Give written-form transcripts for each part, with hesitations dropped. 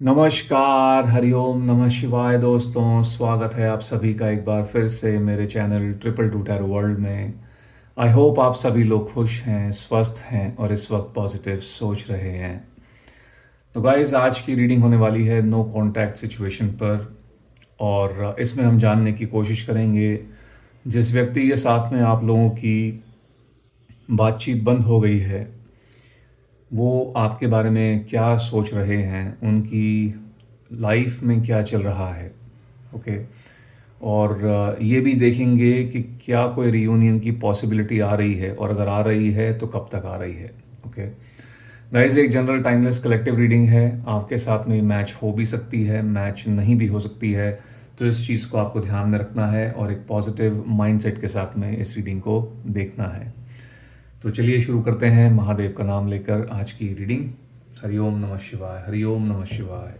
नमस्कार, हरिओम नमः शिवाय दोस्तों। स्वागत है आप सभी का एक बार फिर से मेरे channel Triple Two Tarot World में। आई होप आप सभी लोग खुश हैं, स्वस्थ हैं और इस वक्त पॉजिटिव सोच रहे हैं। तो गाइस, आज की रीडिंग होने वाली है नो कॉन्टैक्ट सिचुएशन पर। और इसमें हम जानने की कोशिश करेंगे जिस व्यक्ति के साथ में आप लोगों की बातचीत बंद हो गई है, वो आपके बारे में क्या सोच रहे हैं, उनकी लाइफ में क्या चल रहा है। ओके। और ये भी देखेंगे कि क्या कोई रियूनियन की पॉसिबिलिटी आ रही है, और अगर आ रही है तो कब तक आ रही है। ओके गाइस, एक जनरल टाइमलेस कलेक्टिव रीडिंग है। आपके साथ में मैच हो भी सकती है, मैच नहीं भी हो सकती है। तो इस चीज़ को आपको ध्यान में रखना है और एक पॉजिटिव माइंडसेट के साथ में इस रीडिंग को देखना है। तो चलिए शुरू करते हैं महादेव का नाम लेकर आज की रीडिंग। हरिओम नमः शिवाय, हरिओम नमः शिवाय,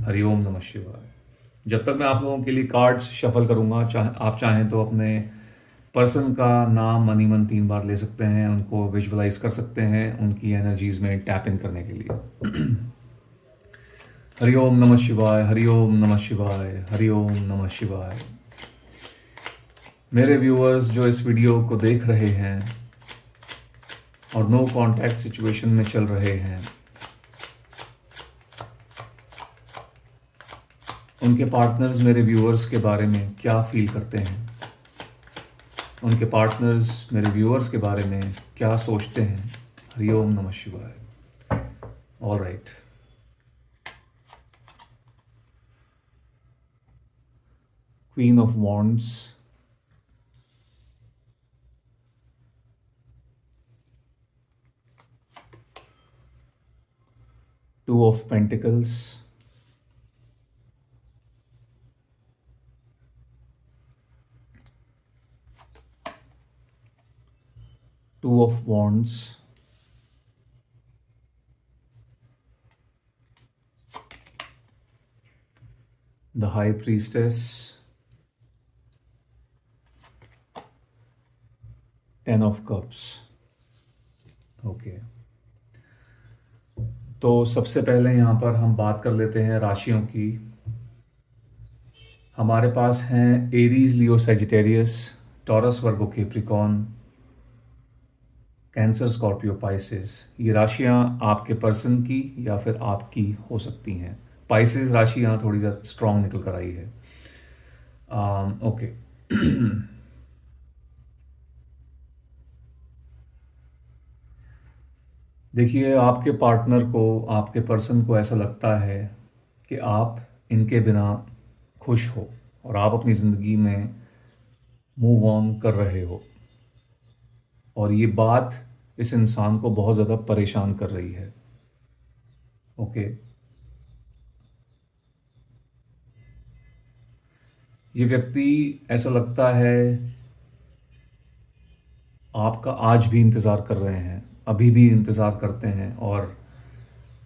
हरिओम नमः शिवाय। जब तक मैं आप लोगों के लिए कार्ड्स शफल करूंगा, आप चाहें तो अपने पर्सन का नाम मनी मन 3 बार ले सकते हैं, उनको विजुअलाइज कर सकते हैं, उनकी एनर्जीज में टैप इन करने के लिए। हरिओम नमः शिवाय, हरिओम नमः शिवाय, हरिओम नमः शिवाय। मेरे व्यूअर्स जो इस वीडियो को देख रहे हैं और नो कांटेक्ट सिचुएशन में चल रहे हैं, उनके पार्टनर्स मेरे व्यूअर्स के बारे में क्या फील करते हैं, उनके पार्टनर्स मेरे व्यूअर्स के बारे में क्या सोचते हैं। हरिओम नमः शिवाय। All right. Queen of wands, two of pentacles, two of wands, the high priestess, 10 of cups. Okay, तो सबसे पहले यहाँ पर हम बात कर लेते हैं राशियों की। हमारे पास हैं एरीज, लियो, सेजिटेरियस, टॉरस, वर्गो, कैप्रिकॉर्न, कैंसर, स्कॉर्पियो, पाइसेस। ये राशियाँ आपके पर्सन की या फिर आपकी हो सकती हैं। पाइसेस राशि यहाँ थोड़ी ज़्यादा स्ट्रांग निकल कर आई है। ओके। देखिए, आपके पार्टनर को, आपके पर्सन को ऐसा लगता है कि आप इनके बिना खुश हो और आप अपनी ज़िंदगी में मूव ऑन कर रहे हो, और ये बात इस इंसान को बहुत ज़्यादा परेशान कर रही है। ओके। ये व्यक्ति, ऐसा लगता है, आपका आज भी इंतज़ार कर रहे हैं, अभी भी इंतज़ार करते हैं, और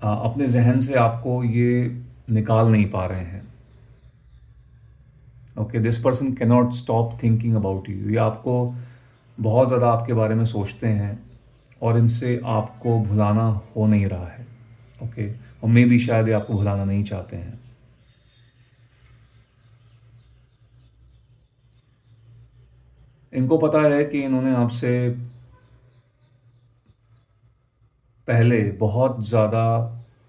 अपने जहन से आपको ये निकाल नहीं पा रहे हैं। Okay, this person can not stop thinking about you. ये आपको बहुत ज़्यादा आपके बारे में सोचते हैं और इनसे आपको भुलाना हो नहीं रहा है। ओके, और मे भी शायद ये आपको भुलाना नहीं चाहते हैं। इनको पता है कि इन्होंने आपसे पहले बहुत ज़्यादा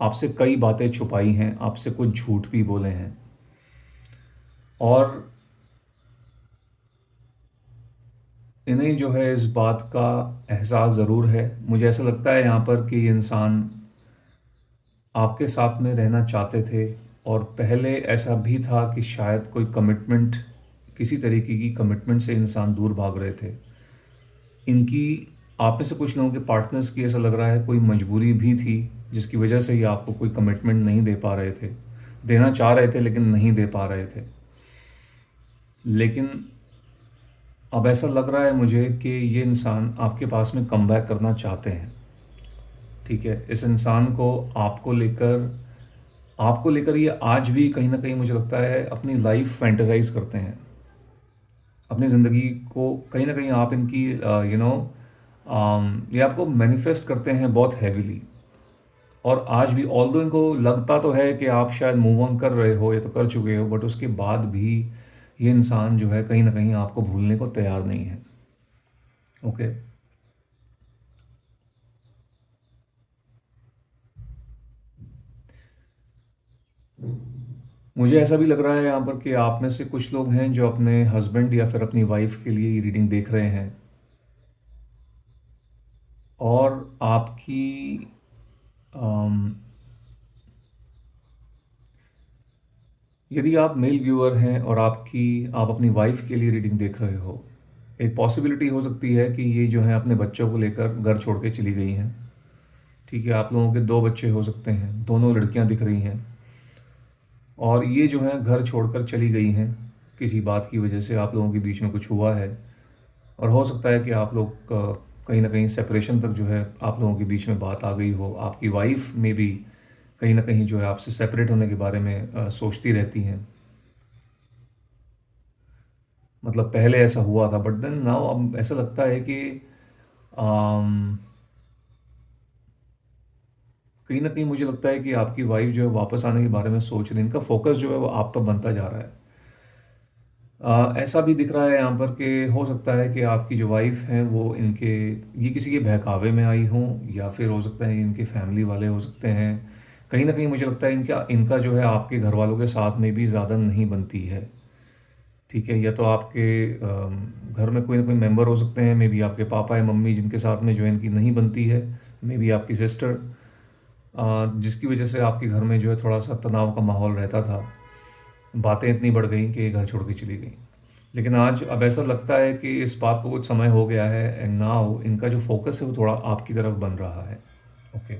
आपसे कई बातें छुपाई हैं, आपसे कुछ झूठ भी बोले हैं, और इन्हें जो है इस बात का एहसास ज़रूर है। मुझे ऐसा लगता है यहाँ पर कि ये इंसान आपके साथ में रहना चाहते थे, और पहले ऐसा भी था कि शायद कोई कमिटमेंट, किसी तरीके की कमिटमेंट से इंसान दूर भाग रहे थे। इनकी, आप में से कुछ लोगों के पार्टनर्स की, ऐसा लग रहा है कोई मजबूरी भी थी जिसकी वजह से ये आपको कोई कमिटमेंट नहीं दे पा रहे थे। देना चाह रहे थे लेकिन नहीं दे पा रहे थे। लेकिन अब ऐसा लग रहा है मुझे कि ये इंसान आपके पास में कम बैक करना चाहते हैं। ठीक है, इस इंसान को आपको लेकर ये आज भी कहीं ना कहीं मुझे लगता है अपनी लाइफ फैंटेसाइज करते हैं। अपनी ज़िंदगी को कहीं ना कहीं आप इनकी ये आपको मैनिफेस्ट करते हैं बहुत हैवीली। और आज भी ऑल्दो इनको लगता तो है कि आप शायद मूव ऑन कर रहे हो या तो कर चुके हो, बट उसके बाद भी ये इंसान जो है कहीं ना कहीं आपको भूलने को तैयार नहीं है। ओके। मुझे ऐसा भी लग रहा है यहाँ पर कि आप में से कुछ लोग हैं जो अपने हस्बैंड या फिर अपनी वाइफ के लिए ये रीडिंग देख रहे हैं, और आपकी अम, यदि आप मेल व्यूअर हैं और आप अपनी वाइफ के लिए रीडिंग देख रहे हो, एक पॉसिबिलिटी हो सकती है कि ये जो है अपने बच्चों को लेकर घर छोड़ के चली गई हैं। ठीक है, आप लोगों के दो बच्चे हो सकते हैं, दोनों लड़कियां दिख रही हैं, और ये जो है घर छोड़कर चली गई हैं। किसी बात की वजह से आप लोगों के बीच में कुछ हुआ है, और हो सकता है कि आप लोग कहीं ना कहीं सेपरेशन तक जो है आप लोगों के बीच में बात आ गई हो। आपकी वाइफ में भी कहीं ना कहीं जो है आपसे सेपरेट होने के बारे में सोचती रहती हैं। मतलब पहले ऐसा हुआ था, बट देन नाउ अब ऐसा लगता है कि अम, कहीं ना कहीं मुझे लगता है कि आपकी वाइफ जो है वापस आने के बारे में सोच रही है। इनका फोकस जो है वो आप पर बनता जा रहा है। ऐसा भी दिख रहा है यहाँ पर कि हो सकता है कि आपकी जो वाइफ हैं वो इनके ये किसी के बहकावे में आई हों, या फिर हो सकता है इनके फैमिली वाले हो सकते हैं। कहीं ना कहीं मुझे लगता है इनका इनका जो है आपके घर वालों के साथ में भी ज़्यादा नहीं बनती है। ठीक है, या तो आपके घर में कोई ना कोई मेंबर हो सकते हैं, मे बी आपके पापा या मम्मी जिनके साथ में जो है इनकी नहीं बनती है, मे बी आपकी सिस्टर, जिसकी वजह से आपके घर में जो है थोड़ा सा तनाव का माहौल रहता था। बातें इतनी बढ़ गई कि ये घर छोड़ के चली गई। लेकिन आज अब ऐसा लगता है कि इस बात को कुछ समय हो गया है, एंड नाउ इनका जो फोकस है वो थोड़ा आपकी तरफ बन रहा है। ओके।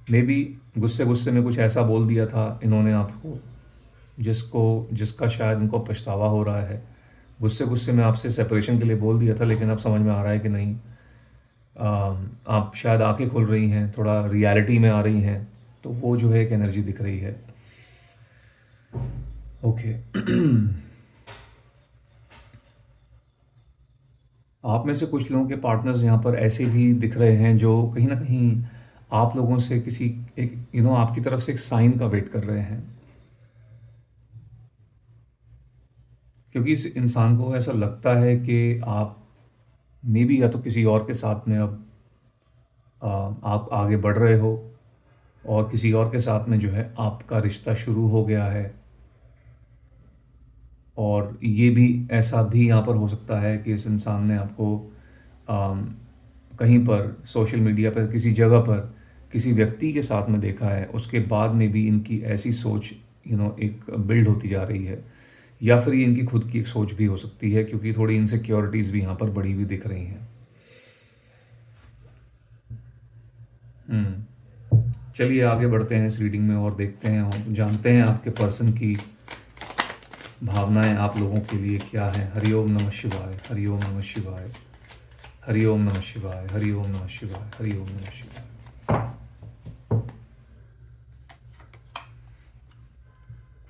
मे बी गुस्से गुस्से में कुछ ऐसा बोल दिया था इन्होंने आपको, जिसका शायद इनको पछतावा हो रहा है। गुस्से गुस्से में आपसे सेपरेशन के लिए बोल दिया था, लेकिन अब समझ में आ रहा है कि नहीं, आप शायद आंखें खुल रही हैं, थोड़ा रियलिटी में आ रही हैं। तो वो जो है एक एनर्जी दिख रही है। ओके। आप में से कुछ लोगों के पार्टनर्स यहाँ पर ऐसे भी दिख रहे हैं जो कहीं ना कहीं आप लोगों से किसी एक आपकी तरफ से एक साइन का वेट कर रहे हैं, क्योंकि इस इंसान को ऐसा लगता है कि आप मे बी या तो किसी और के साथ में अब आप आगे बढ़ रहे हो, और किसी और के साथ में जो है आपका रिश्ता शुरू हो गया है। और ये भी ऐसा भी यहाँ पर हो सकता है कि इस इंसान ने आपको अम, कहीं पर सोशल मीडिया पर किसी जगह पर किसी व्यक्ति के साथ में देखा है, उसके बाद में भी इनकी ऐसी सोच एक बिल्ड होती जा रही है। या फिर ये इनकी खुद की एक सोच भी हो सकती है, क्योंकि थोड़ी इनसिक्योरिटीज़ भी यहाँ पर बढ़ी हुई दिख रही हैं। हम्म। चलिए आगे बढ़ते हैं इस रीडिंग में और देखते हैं और जानते हैं आपके पर्सन की भावनाएं आप लोगों के लिए क्या है। हरिओम नमः शिवाय, हरिओम नमः शिवाय, हरिओम नमः शिवाय, हरिओम नमः शिवाय, हरिओम नमः शिवाय।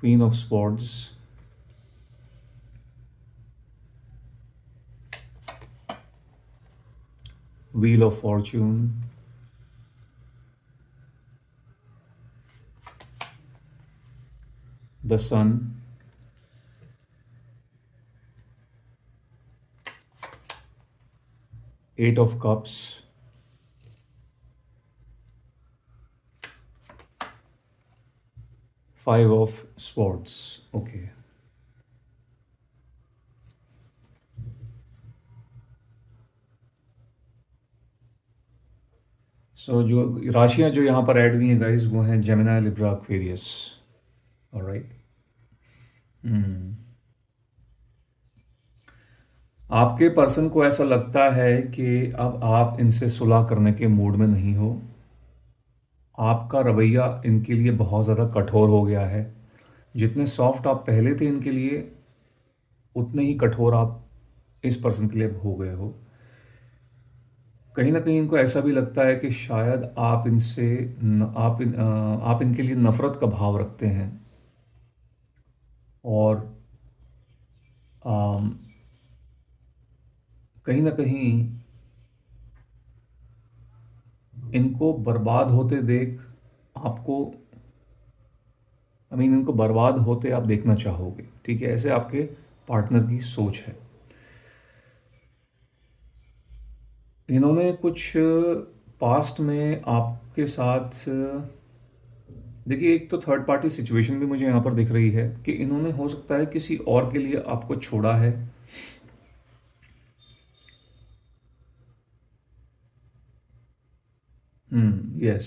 Queen of swords, wheel of fortune, the sun, eight of cups, five of swords. Okay. So जो राशियां जो यहाँ पर ऐड हुई हैं गाइस, वो हैं जेमिनी, लिब्रा, एक्वेरियस। ऑलराइट। हम्म। आपके पर्सन को ऐसा लगता है कि अब आप इनसे सुलह करने के मूड में नहीं हो। आपका रवैया इनके लिए बहुत ज़्यादा कठोर हो गया है। जितने सॉफ्ट आप पहले थे इनके लिए, उतने ही कठोर आप इस पर्सन के लिए अब हो गए हो। कहीं ना कहीं इनको ऐसा भी लगता है कि शायद आप इनसे आप इनके लिए नफ़रत का भाव रखते हैं, और अम, कहीं ना कहीं इनको बर्बाद होते देख आपको, इनको बर्बाद होते आप देखना चाहोगे। ठीक है, ऐसे आपके पार्टनर की सोच है। इन्होंने कुछ पास्ट में आपके साथ, देखिए एक तो थर्ड पार्टी सिचुएशन भी मुझे यहाँ पर दिख रही है कि इन्होंने हो सकता है किसी और के लिए आपको छोड़ा है। यस,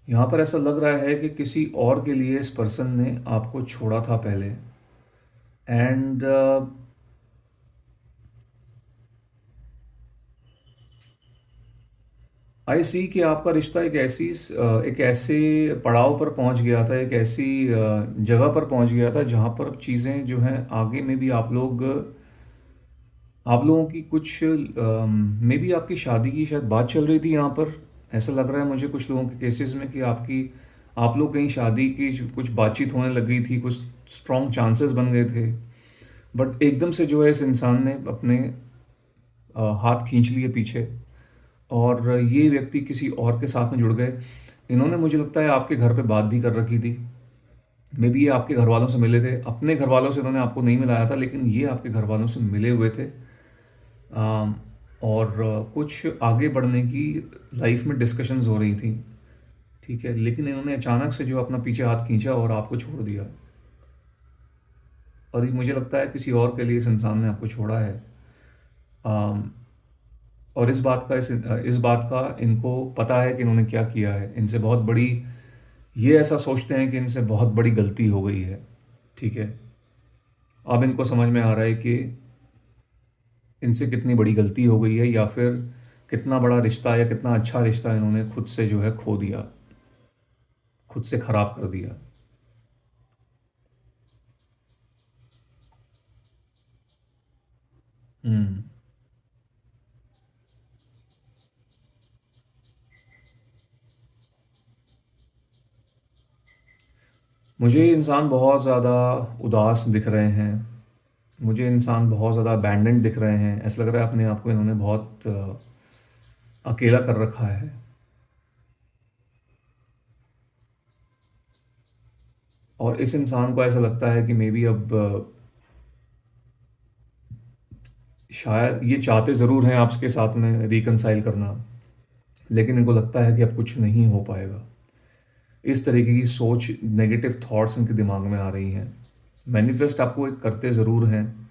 यहाँ पर ऐसा लग रहा है कि किसी और के लिए इस पर्सन ने आपको छोड़ा था पहले। एंड आई सी कि आपका रिश्ता एक ऐसे पड़ाव पर पहुंच गया था, एक ऐसी जगह पर पहुंच गया था जहां पर चीज़ें जो हैं आगे में भी आप लोगों की कुछ मे बी आपकी शादी की शायद बात चल रही थी यहाँ पर। ऐसा लग रहा है मुझे कुछ लोगों के केसेस में कि आप लोग कहीं शादी की कुछ बातचीत होने लग गई थी, कुछ स्ट्रॉन्ग चांसेस बन गए थे। बट एकदम से जो है इस इंसान ने अपने हाथ खींच लिए पीछे, और ये व्यक्ति किसी और के साथ में जुड़ गए। इन्होंने मुझे लगता है आपके घर पे बात भी कर रखी थी। मे बी ये आपके घर वालों से मिले थे, अपने घर वालों से इन्होंने आपको नहीं मिलाया था, लेकिन ये आपके घर वालों से मिले हुए थे। अम, और कुछ आगे बढ़ने की लाइफ में डिस्कशंस हो रही थी। ठीक है, लेकिन इन्होंने अचानक से जो अपना पीछे हाथ खींचा और आपको छोड़ दिया। और ये मुझे लगता है किसी और के लिए इस इंसान ने आपको छोड़ा है। अम, और इस बात का इनको पता है कि इन्होंने क्या किया है। इनसे बहुत बड़ी, ये ऐसा सोचते हैं कि इनसे बहुत बड़ी गलती हो गई है। ठीक है, अब इनको समझ में आ रहा है कि इनसे कितनी बड़ी गलती हो गई है, या फिर कितना बड़ा रिश्ता या कितना अच्छा रिश्ता इन्होंने खुद से जो है खो दिया, खुद से खराब कर दिया। हम्म मुझे ये इंसान बहुत ज़्यादा उदास दिख रहे हैं। मुझे इंसान बहुत ज़्यादा अबैंडन्ड दिख रहे हैं। ऐसा लग रहा है अपने आप को इन्होंने बहुत अकेला कर रखा है। और इस इंसान को ऐसा लगता है कि मे बी अब शायद ये चाहते ज़रूर हैं आपके साथ में रिकनसाइल करना, लेकिन इनको लगता है कि अब कुछ नहीं हो पाएगा। इस तरीके की सोच, नेगेटिव थॉट्स इनके दिमाग में आ रही हैं। मैनिफेस्ट आपको एक करते ज़रूर हैं,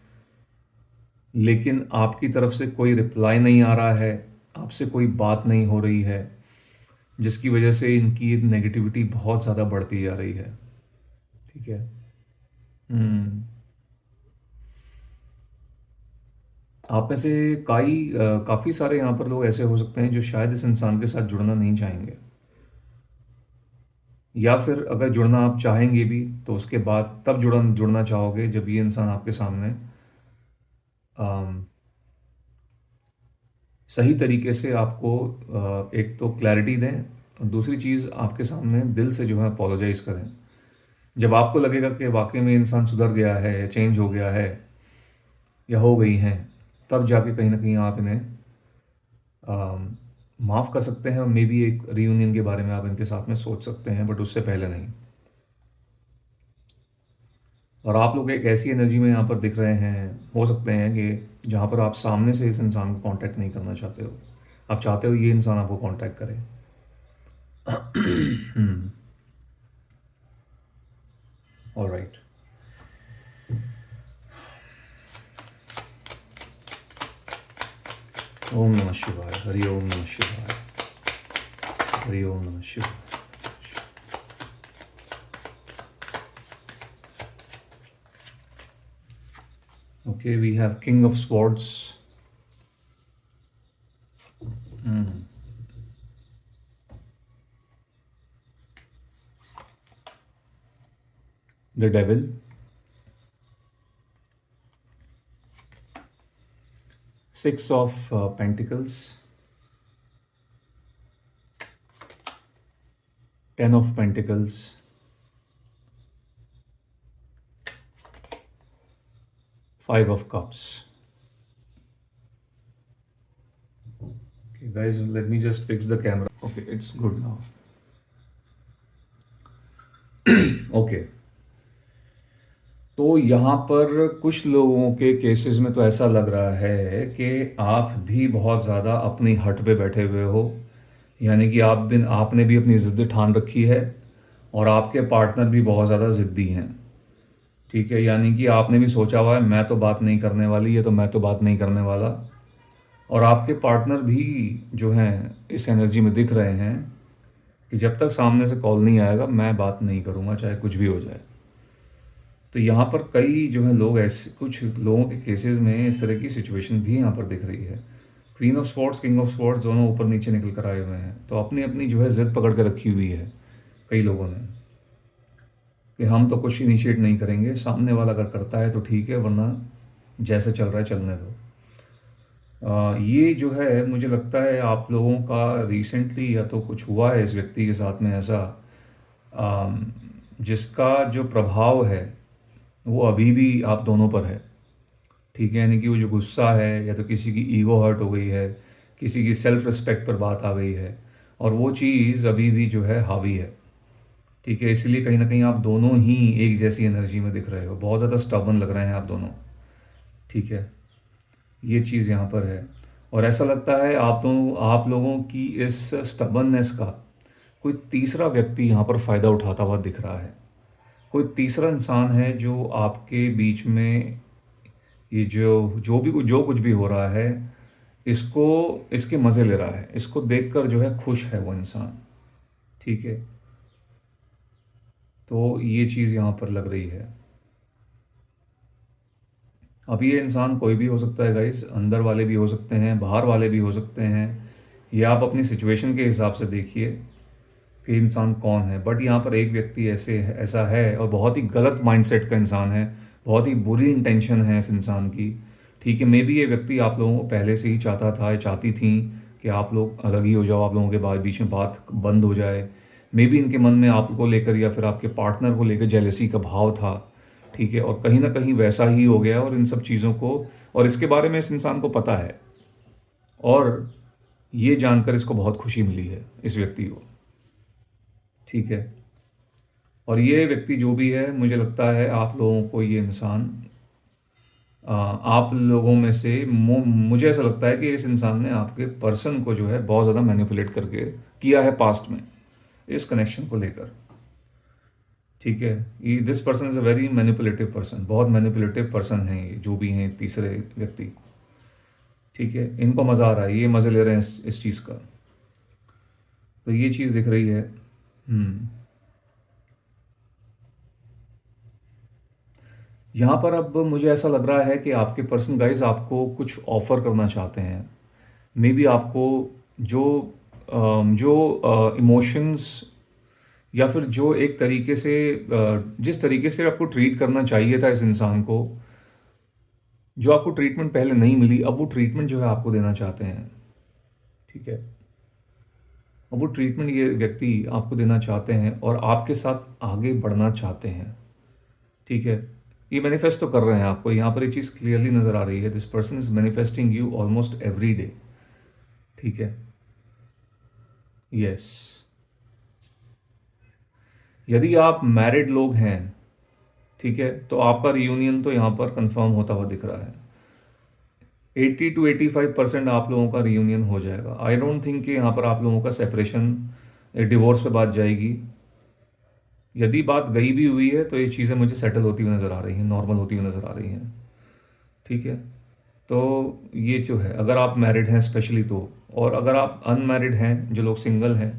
लेकिन आपकी तरफ से कोई रिप्लाई नहीं आ रहा है, आपसे कोई बात नहीं हो रही है, जिसकी वजह से इनकी नेगेटिविटी बहुत ज़्यादा बढ़ती जा रही है। ठीक है। हम्म आप में से काफ़ी सारे यहाँ पर लोग ऐसे हो सकते हैं जो शायद इस इंसान के साथ जुड़ना नहीं चाहेंगे, या फिर अगर जुड़ना आप चाहेंगे भी तो उसके बाद तब जुड़ना चाहोगे जब ये इंसान आपके सामने अम, सही तरीके से आपको एक तो क्लैरिटी दें, और दूसरी चीज़ आपके सामने दिल से जो है अपोलोजाइज़ करें। जब आपको लगेगा कि वाकई में इंसान सुधर गया है या चेंज हो गया है या हो गई हैं, तब जाके कहीं ना कहीं आप इन्हें माफ़ कर सकते हैं, और मे बी एक रीयूनियन के बारे में आप इनके साथ में सोच सकते हैं, बट उससे पहले नहीं। और आप लोग एक ऐसी एनर्जी में यहाँ पर दिख रहे हैं, हो सकते हैं कि जहाँ पर आप सामने से इस इंसान को कांटेक्ट नहीं करना चाहते हो, आप चाहते हो ये इंसान आपको कांटेक्ट करे। ऑलराइट। ओम नमः शिवाय, हरि ओम नमः शिवाय, हरि ओम नमः शिवाय। Okay, we have King of Swords. The Devil. Six of Pentacles. Ten of Pentacles. Five of Cups. Okay, guys, let me just fix the camera. Okay, it's good now. Okay, तो यहाँ पर कुछ लोगों के केसेस में तो ऐसा लग रहा है कि आप भी बहुत ज़्यादा अपनी हट पे बैठे हुए हो। यानी कि आपने भी अपनी ज़िद ठान रखी है, और आपके पार्टनर भी बहुत ज़्यादा ज़िद्दी हैं। ठीक है, यानी कि आपने भी सोचा हुआ है मैं तो बात नहीं करने वाली, ये तो मैं तो बात नहीं करने वाला। और आपके पार्टनर भी जो हैं इस एनर्जी में दिख रहे हैं कि जब तक सामने से कॉल नहीं आएगा मैं बात नहीं करूँगा, चाहे कुछ भी हो जाए। तो यहाँ पर कई जो है लोग, ऐसे कुछ लोगों के केसेस में इस तरह की सिचुएशन भी यहाँ पर दिख रही है। Queen of sports, king of sports दोनों ऊपर नीचे निकल कर आए हुए हैं, तो अपनी अपनी जो है जिद पकड़ के रखी हुई है कई लोगों ने, कि हम तो कुछ इनिशिएट नहीं करेंगे, सामने वाला अगर करता है तो ठीक है, वरना जैसे चल रहा है चलने दो। ये जो है मुझे लगता है आप लोगों का रिसेंटली या तो कुछ हुआ है इस व्यक्ति के साथ में ऐसा, अम, जिसका जो प्रभाव है वो अभी भी आप दोनों पर है। ठीक है, यानी कि वो जो गुस्सा है, या तो किसी की ईगो हर्ट हो गई है, किसी की सेल्फ रिस्पेक्ट पर बात आ गई है, और वो चीज़ अभी भी जो है हावी है। ठीक है, इसलिए कहीं ना कहीं आप दोनों ही एक जैसी एनर्जी में दिख रहे हो, बहुत ज़्यादा स्टबर्न लग रहे हैं आप दोनों। ठीक है, ये चीज़ यहाँ पर है। और ऐसा लगता है आप लोगों की इस स्टबर्ननेस का कोई तीसरा व्यक्ति यहाँ पर फ़ायदा उठाता हुआ दिख रहा है। कोई तीसरा इंसान है जो आपके बीच में, ये जो कुछ भी हो रहा है, इसको इसके मज़े ले रहा है, इसको देखकर जो है खुश है वो इंसान। ठीक है, तो ये चीज़ यहाँ पर लग रही है। अब ये इंसान कोई भी हो सकता है गाइस, अंदर वाले भी हो सकते हैं, बाहर वाले भी हो सकते हैं। ये आप अपनी सिचुएशन के हिसाब से देखिए कि इंसान कौन है। बट यहाँ पर एक व्यक्ति ऐसा है, और बहुत ही गलत माइंडसेट का इंसान है, बहुत ही बुरी इंटेंशन है इस इंसान की। ठीक है, मे बी ये व्यक्ति आप लोगों को पहले से ही चाहता था, या चाहती थी कि आप लोग अलग ही हो जाओ, आप लोगों के बाद बीच में बात बंद हो जाए। मे बी इनके मन में आपको लेकर या फिर आपके पार्टनर को लेकर जेलेसी का भाव था। ठीक है, और कहीं ना कहीं वैसा ही हो गया, और इन सब चीज़ों को, और इसके बारे में इस इंसान को पता है, और ये जानकर इसको बहुत खुशी मिली है इस व्यक्ति को। ठीक है, और ये व्यक्ति जो भी है, मुझे लगता है आप लोगों को ये इंसान, आप लोगों में से मुझे ऐसा लगता है कि इस इंसान ने आपके पर्सन को जो है बहुत ज़्यादा मैनिपुलेट करके किया है पास्ट में, इस कनेक्शन को लेकर। ठीक है, ये this person is a very manipulative person, बहुत मैनिपुलेटिव पर्सन है ये जो भी हैं तीसरे व्यक्ति। ठीक है, इनको मज़ा आ रहा है, ये मज़े ले रहे हैं इस चीज़ का। तो ये चीज़ दिख रही है। यहाँ पर अब मुझे ऐसा लग रहा है कि आपके पर्सन गाइज आपको कुछ ऑफर करना चाहते हैं। मे बी आपको जो जो इमोशंस, या फिर जो एक तरीके से जिस तरीके से आपको ट्रीट करना चाहिए था इस इंसान को, जो आपको ट्रीटमेंट पहले नहीं मिली, अब वो ट्रीटमेंट जो है आपको देना चाहते हैं। ठीक है, अब वो ट्रीटमेंट ये व्यक्ति आपको देना चाहते हैं, और आपके साथ आगे बढ़ना चाहते हैं। ठीक है, ये मैनिफेस्ट तो कर रहे हैं आपको, यहाँ पर ये चीज़ क्लियरली नज़र आ रही है, this person is manifesting you almost every day. ठीक है, यस। यदि आप मैरिड लोग हैं, ठीक है, तो आपका रियूनियन तो यहाँ पर कंफर्म होता हुआ दिख रहा है। 80 to 85% आप लोगों का रियूनियन हो जाएगा। आई डोंट थिंक कि यहाँ पर आप लोगों का सेपरेशन, डिवोर्स पे बात जाएगी। यदि बात गई भी हुई है तो ये चीज़ें मुझे सेटल होती हुई नज़र आ रही हैं, नॉर्मल होती हुई नज़र आ रही हैं। ठीक है, तो ये जो है, अगर आप मैरिड हैं स्पेशली तो, और अगर आप अनमैरिड हैं, जो लोग सिंगल हैं,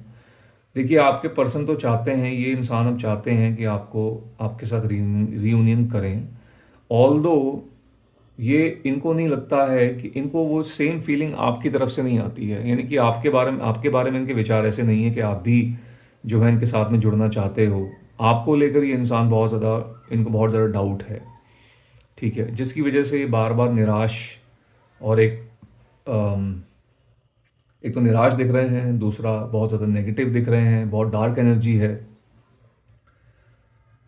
देखिए आपके पर्सन तो चाहते हैं, ये इंसान अब चाहते हैं कि आपको, आपके साथ रियूनियन करें। ऑल्दो ये इनको नहीं लगता है कि इनको वो सेम फीलिंग आपकी तरफ से नहीं आती है, यानी कि आपके बारे में इनके विचार ऐसे नहीं है कि आप भी जो है इनके साथ में जुड़ना चाहते हो। आपको लेकर ये इंसान बहुत ज़्यादा, इनको बहुत ज़्यादा डाउट है। ठीक है, जिसकी वजह से ये बार बार निराश, और एक तो निराश दिख रहे हैं, दूसरा बहुत ज़्यादा नेगेटिव दिख रहे हैं, बहुत डार्क एनर्जी है।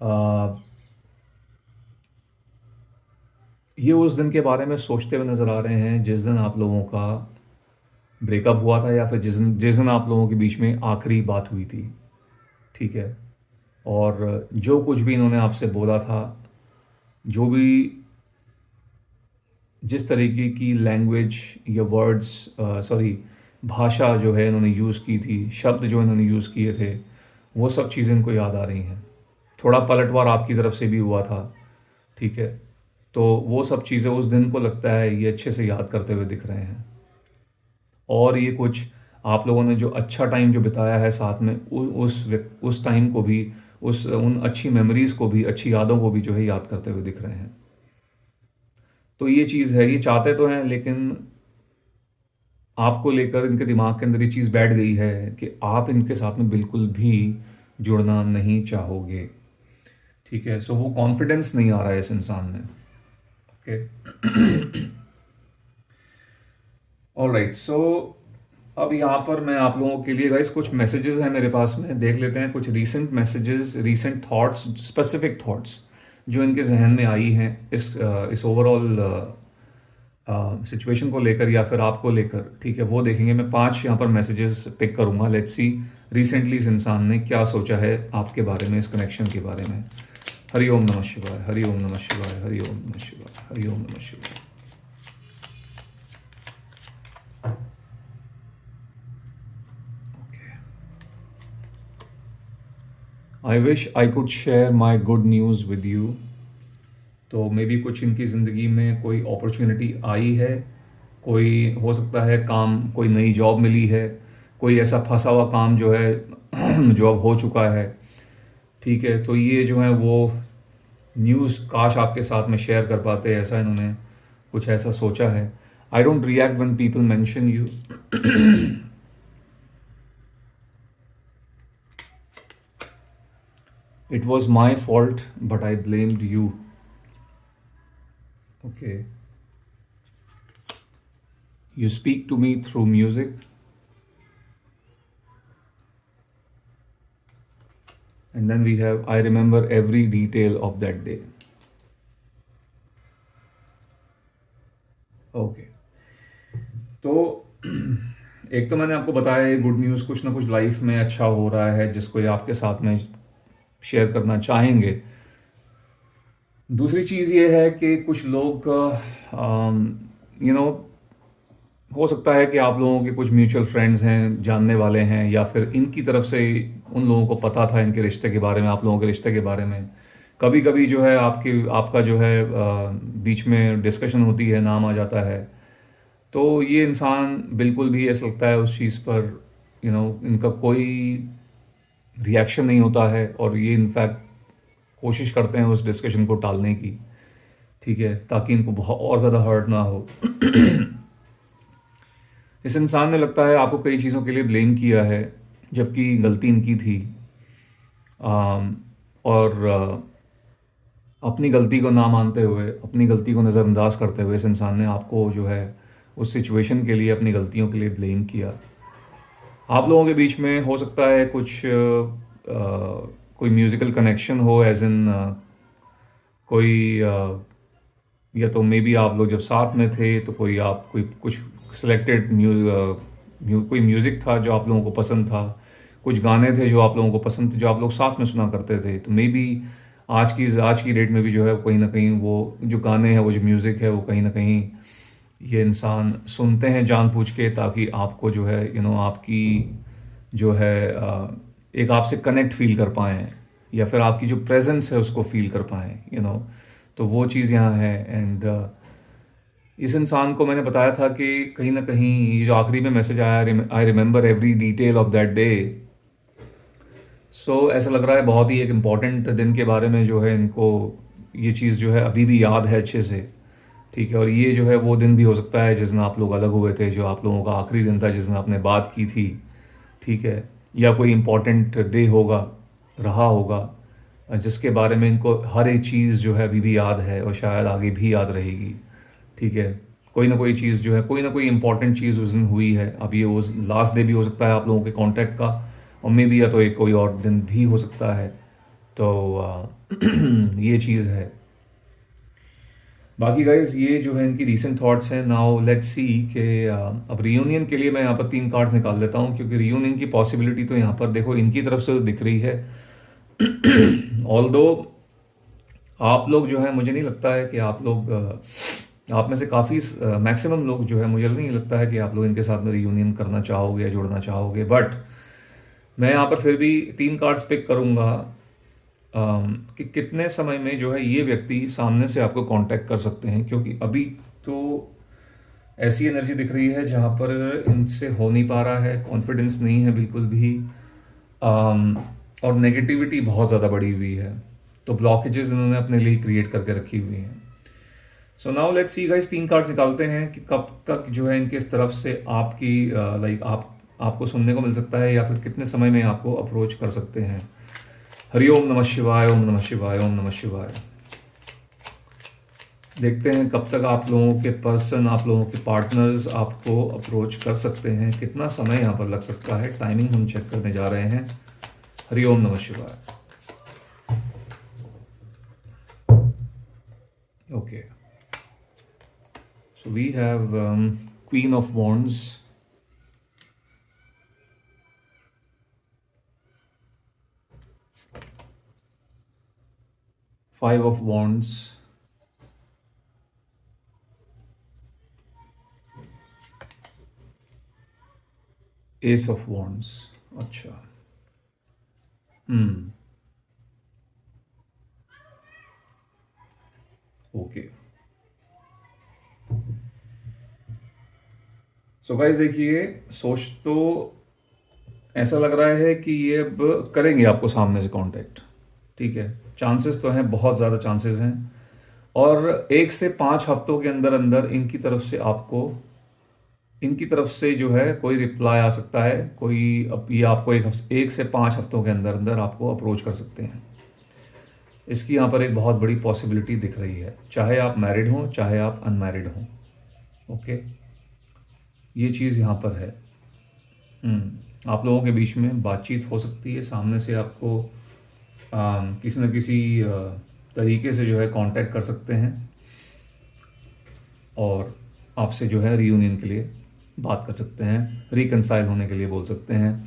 आ, ये उस दिन के बारे में सोचते हुए नज़र आ रहे हैं जिस दिन आप लोगों का ब्रेकअप हुआ था या फिर जिस दिन आप लोगों के बीच में आखिरी बात हुई थी, ठीक है। और जो कुछ भी इन्होंने आपसे बोला था, जो भी जिस तरीके की लैंग्वेज या वर्ड्स, सॉरी, भाषा जो है इन्होंने यूज़ की थी, शब्द जो इन्होंने यूज़ किए थे, वो सब चीज़ें इनको याद आ रही हैं। थोड़ा पलटवार आपकी तरफ से भी हुआ था, ठीक है। तो वो सब चीज़ें उस दिन को लगता है ये अच्छे से याद करते हुए दिख रहे हैं। और ये कुछ आप लोगों ने जो अच्छा टाइम जो बिताया है साथ में, उस टाइम को भी, उस उन अच्छी मेमोरीज़ को भी, अच्छी यादों को भी जो है याद करते हुए दिख रहे हैं। तो ये चीज़ है, ये चाहते तो हैं लेकिन आपको लेकर इनके दिमाग के अंदर ये चीज़ बैठ गई है कि आप इनके साथ में बिल्कुल भी जुड़ना नहीं चाहोगे, ठीक है। सो वो कॉन्फिडेंस नहीं आ रहा है इस इंसान में, ओके। ऑलराइट, सो अब यहाँ पर मैं आप लोगों के लिए गाइस कुछ मैसेजेस हैं मेरे पास में, देख लेते हैं कुछ recent messages, recent thoughts, specific thoughts जो इनके जहन में आई हैं इस ओवरऑल सिचुएशन को लेकर या फिर आपको लेकर, ठीक है। वो देखेंगे। मैं 5 यहाँ पर मैसेजेस पिक करूँगा। लेट्स सी रिसेंटली इस इंसान ने क्या सोचा है आपके बारे में, इस कनेक्शन के बारे में। हरि ओम नमः शिवाय, हरि ओम नमः शिवाय, हरि ओम नमः शिवाय, हरि ओम नमः शिवाय। I wish I could share my good news with you. तो मे बी कुछ इनकी ज़िंदगी में कोई अपॉर्चुनिटी आई है, कोई हो सकता है काम, कोई नई जॉब मिली है, कोई ऐसा फंसा हुआ काम जो है जो अब हो चुका है, ठीक है। तो ये जो है वो न्यूज़ काश आपके साथ में शेयर कर पाते, ऐसा इन्होंने कुछ ऐसा सोचा है। I don't react when people mention you. It was my fault but I blamed you, okay. You speak to me through music. And then we have, I remember every detail of that day. Okay. तो एक तो मैंने आपको बताया ये good news, कुछ ना कुछ लाइफ में अच्छा हो रहा है जिसको ये आपके साथ में शेयर करना चाहेंगे। दूसरी चीज़ ये है कि कुछ लोग यू नो हो सकता है कि आप लोगों के कुछ म्यूचुअल फ्रेंड्स हैं, जानने वाले हैं, या फिर इनकी तरफ से उन लोगों को पता था इनके रिश्ते के बारे में, आप लोगों के रिश्ते के बारे में। कभी कभी जो है आपका जो है बीच में डिस्कशन होती है, नाम आ जाता है। तो ये इंसान बिल्कुल भी ऐसा लगता है उस चीज़ पर इनका कोई रिएक्शन नहीं होता है, और ये इनफैक्ट कोशिश करते हैं उस डिस्कशन को टालने की, ठीक है, ताकि इनको बहुत और ज़्यादा हर्ट ना हो। इस इंसान ने लगता है आपको कई चीज़ों के लिए ब्लेम किया है जबकि गलती इनकी थी। और अपनी गलती को ना मानते हुए, अपनी गलती को नज़रअंदाज करते हुए इस इंसान ने आपको जो है उस सिचुएशन के लिए, अपनी गलतियों के लिए ब्लेम किया। आप लोगों के बीच में हो सकता है कुछ कोई म्यूज़िकल कनेक्शन हो, एज इन कोई या तो मे बी आप लोग जब साथ में थे तो कोई कुछ सिलेक्टेड कोई म्यूज़िक था जो आप लोगों को पसंद था, कुछ गाने थे जो आप लोगों को पसंद थे, जो आप लोग साथ में सुना करते थे। तो मे बी आज की डेट में भी जो है कहीं ना कहीं वो जो गाने हैं, वो जो म्यूज़िक है, वो कहीं ना कहीं ये इंसान सुनते हैं जानबूझ के, ताकि आपको जो है आपकी जो है एक आपसे कनेक्ट फील कर पाएँ, या फिर आपकी जो प्रेजेंस है उसको फील कर पाएँ, तो वो चीज़ यहाँ है। एंड इस इंसान को मैंने बताया था कि कहीं ना कहीं ये जो आखिरी में मैसेज आया, I remember every detail of that day. So ऐसा लग रहा है बहुत ही एक इम्पॉर्टेंट दिन के बारे में जो है इनको ये चीज़ जो है अभी भी याद है अच्छे से, ठीक है। और ये जो है वो दिन भी हो सकता है जिस दिन आप लोग अलग हुए थे, जो आप लोगों का आखिरी दिन था जिस दिन आपने बात की थी, ठीक है। या कोई इम्पॉर्टेंट डे होगा, रहा होगा, जिसके बारे में इनको हर एक चीज़ जो है अभी भी याद है और शायद आगे भी याद रहेगी, ठीक है। कोई ना कोई चीज़ जो है, कोई ना कोई इंपॉर्टेंट चीज़ उस दिन हुई है। अब ये उस लास्ट डे भी हो सकता है आप लोगों के कांटेक्ट का, और मे बी या तो एक कोई और दिन भी हो सकता है। तो ये चीज़ है। बाकी गाइज ये जो है इनकी रीसेंट थॉट्स हैं। नाउ लेट्स सी कि अब रियूनियन के लिए मैं यहाँ पर 3 कार्ड्स निकाल लेता हूँ, क्योंकि रियूनियन की पॉसिबिलिटी तो यहाँ पर देखो इनकी तरफ से तो दिख रही है। ऑल दो आप लोग जो है, मुझे नहीं लगता है कि आप लोग आप में से काफ़ी मैक्सिमम लोग जो है, मुझे नहीं लगता है कि आप लोग इनके साथ में रियूनियन करना चाहोगे या जुड़ना चाहोगे। बट मैं यहाँ पर फिर भी 3 कार्ड्स पिक करूँगा कि कितने समय में जो है ये व्यक्ति सामने से आपको कांटेक्ट कर सकते हैं, क्योंकि अभी तो ऐसी एनर्जी दिख रही है जहाँ पर इनसे हो नहीं पा रहा है, कॉन्फिडेंस नहीं है बिल्कुल भी। और नेगेटिविटी बहुत ज़्यादा बढ़ी हुई है, तो ब्लॉकेजेस इन्होंने अपने लिए क्रिएट करके रखी हुई हैं। So now let's see guys, 3 cards निकालते हैं कि कब तक जो है इनके इस तरफ से आपकी लाइक आपको सुनने को मिल सकता है, या फिर कितने समय में आपको अप्रोच कर सकते हैं। हरिओम नमः शिवाय, ओम नमः शिवाय, ओम नमः शिवाय। देखते हैं कब तक आप लोगों के पर्सन, आप लोगों के पार्टनर्स आपको अप्रोच कर सकते हैं, कितना समय यहाँ पर लग सकता है। टाइमिंग हम चेक करने जा रहे हैं। हरिओम नमः शिवाय। Okay, so we have queen of wands, five of wands, ace of wands. अच्छा, ओके। सो गाइस देखिए, सोच तो ऐसा लग रहा है कि ये अब करेंगे आपको सामने से कांटेक्ट, ठीक है। चांसेस तो हैं, बहुत ज़्यादा चांसेस हैं, और 1 से 5 हफ्तों के अंदर अंदर इनकी तरफ से जो है कोई रिप्लाई आ सकता है। कोई ये आपको 1 से 5 हफ्तों के अंदर अंदर आपको अप्रोच कर सकते हैं। इसकी यहाँ पर एक बहुत बड़ी पॉसिबिलिटी दिख रही है, चाहे आप मैरिड हों चाहे आप अनमैरिड हों। ओके, ये चीज़ यहाँ पर है। आप लोगों के बीच में बातचीत हो सकती है, सामने से आपको किसी न किसी तरीके से जो है कांटेक्ट कर सकते हैं, और आपसे जो है रियूनियन के लिए बात कर सकते हैं, रिकनसाइल होने के लिए बोल सकते हैं।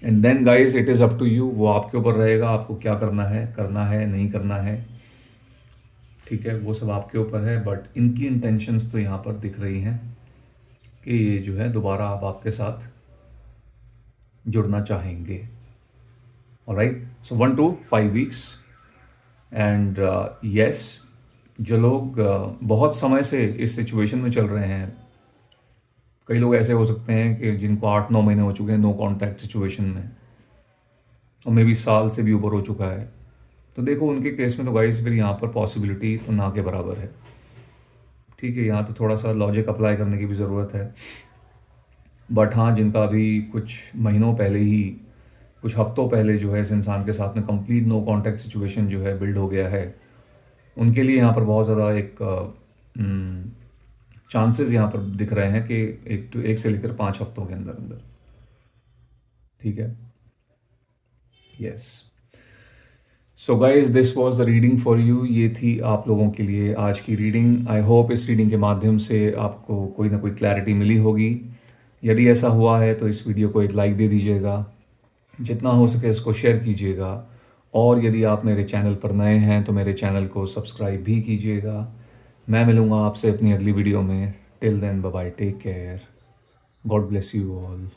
And then guys, it is up to you, वो आपके ऊपर रहेगा, आपको क्या करना है नहीं करना है, ठीक है, वो सब आपके ऊपर है। बट इनकी इंटेंशंस तो यहाँ पर दिख रही हैं कि ये जो है दोबारा आप आपके साथ जुड़ना चाहेंगे। Alright, so 1 to 5 weeks। And yes, जो लोग बहुत समय से इस सिचुएशन में चल रहे हैं, कई लोग ऐसे हो सकते हैं कि जिनको 8-9 महीने हो चुके हैं नो कांटेक्ट सिचुएशन में, और मे बी साल से भी ऊपर हो चुका है, तो देखो उनके केस में तो गाइस फिर यहाँ पर पॉसिबिलिटी तो ना के बराबर है, ठीक है। यहाँ तो थोड़ा सा लॉजिक अप्लाई करने की भी ज़रूरत है। बट हाँ, जिनका अभी कुछ महीनों पहले ही, कुछ हफ्तों पहले जो है इस इंसान के साथ में कंप्लीट नो कांटेक्ट सिचुएशन जो है बिल्ड हो गया है, उनके लिए यहाँ पर बहुत ज़्यादा एक चांसेस यहाँ पर दिख रहे हैं कि 1 से लेकर 5 हफ्तों के अंदर अंदर, ठीक है। Yes, so guys, this was the reading for you. ये थी आप लोगों के लिए आज की रीडिंग। आई होप इस रीडिंग के माध्यम से आपको कोई ना कोई क्लैरिटी मिली होगी। यदि ऐसा हुआ है तो इस वीडियो को एक लाइक दे दीजिएगा, जितना हो सके इसको शेयर कीजिएगा, और यदि आप मेरे चैनल पर नए हैं तो मेरे चैनल को सब्सक्राइब भी कीजिएगा। मैं मिलूँगा आपसे अपनी अगली वीडियो में। Till then, bye bye, take care, God bless you all.